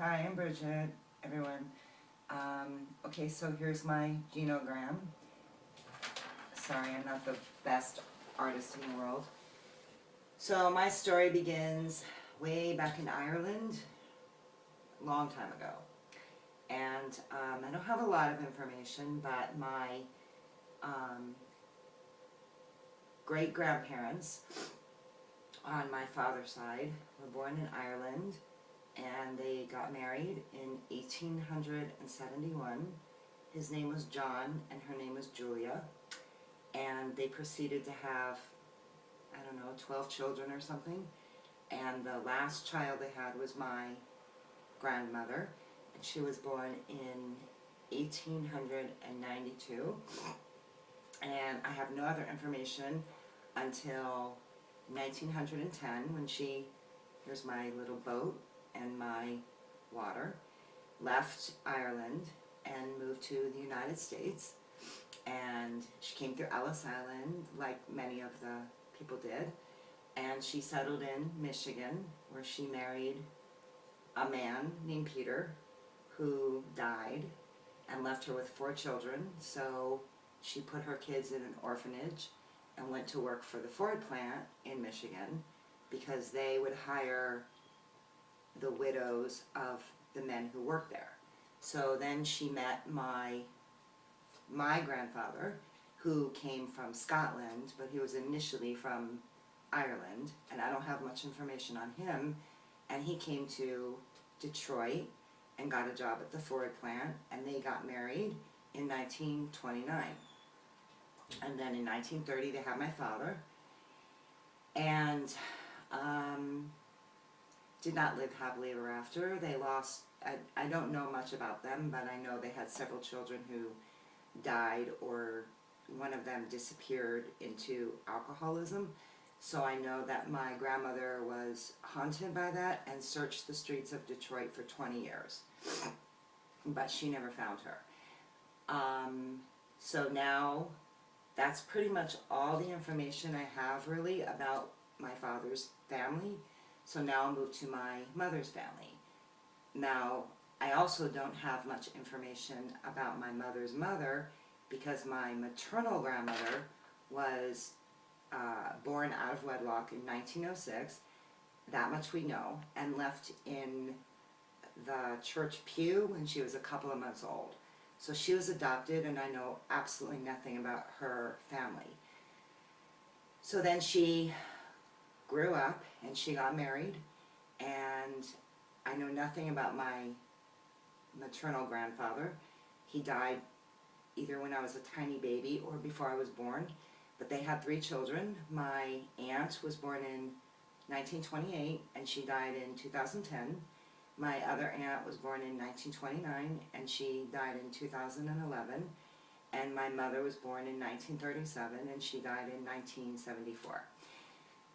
Hi, I'm Bridget, everyone. Okay, so here's my genogram. Sorry, I'm not the best artist in the world. So my story begins way back in Ireland, a long time ago. And I don't have a lot of information, but my great-grandparents on my father's side were born in Ireland, and they got married in 1871. His name was John and her name was Julia, and they proceeded to have, I don't know, 12 children or something, and the last child they had was my grandmother, and she was born in 1892, and I have no other information until 1910 when she, here's my little boat and my water, left Ireland and moved to the United States. And she came through Ellis Island like many of the people did, and she settled in Michigan where she married a man named Peter who died and left her with 4 children. So she put her kids in an orphanage and went to work for the Ford plant in Michigan because they would hire the widows of the men who worked there. So then she met my grandfather, who came from Scotland, but he was initially from Ireland, and I don't have much information on him. And he came to Detroit and got a job at the Ford plant, and they got married in 1929. And then in 1930 they had my father, and did not live happily ever after. They lost, I don't know much about them, but I know they had several children who died, or one of them disappeared into alcoholism. So I know that my grandmother was haunted by that and searched the streets of Detroit for 20 years. But she never found her. So now that's pretty much all the information I have really about my father's family. So now I'll move to my mother's family. Now, I also don't have much information about my mother's mother because my maternal grandmother was born out of wedlock in 1906, that much we know, and left in the church pew when she was a couple of months old. So she was adopted, and I know absolutely nothing about her family. So then she grew up and she got married, and I know nothing about my maternal grandfather. He died either when I was a tiny baby or before I was born, but they had 3 children. My aunt was born in 1928 and she died in 2010. My other aunt was born in 1929 and she died in 2011. And my mother was born in 1937 and she died in 1974.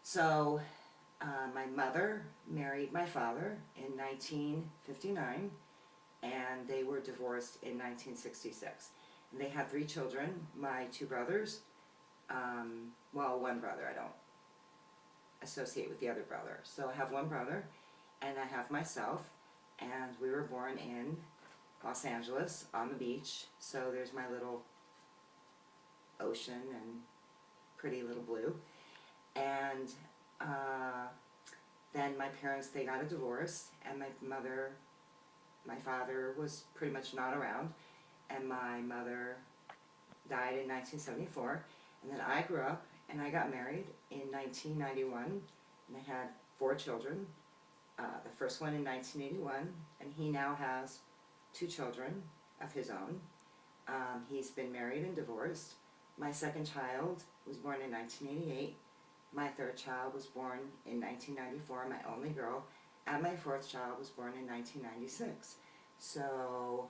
So my mother married my father in 1959, and they were divorced in 1966. And they had 3 children, my 2 brothers, well, one brother, I don't associate with the other brother. So I have one brother, and I have myself, and we were born in Los Angeles on the beach. So there's my little ocean and pretty little blue. And then my parents, they got a divorce, and my father was pretty much not around, and my mother died in 1974, and then I grew up and I got married in 1991, and I had 4 children. The first one in 1981, and he now has 2 children of his own. He's been married and divorced. My second child was born in 1988. My 3rd child was born in 1994, my only girl, and my 4th child was born in 1996. So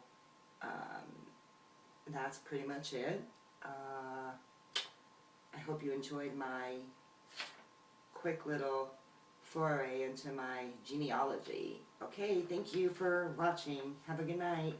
that's pretty much it. I hope you enjoyed my quick little foray into my genealogy. Okay, thank you for watching. Have a good night.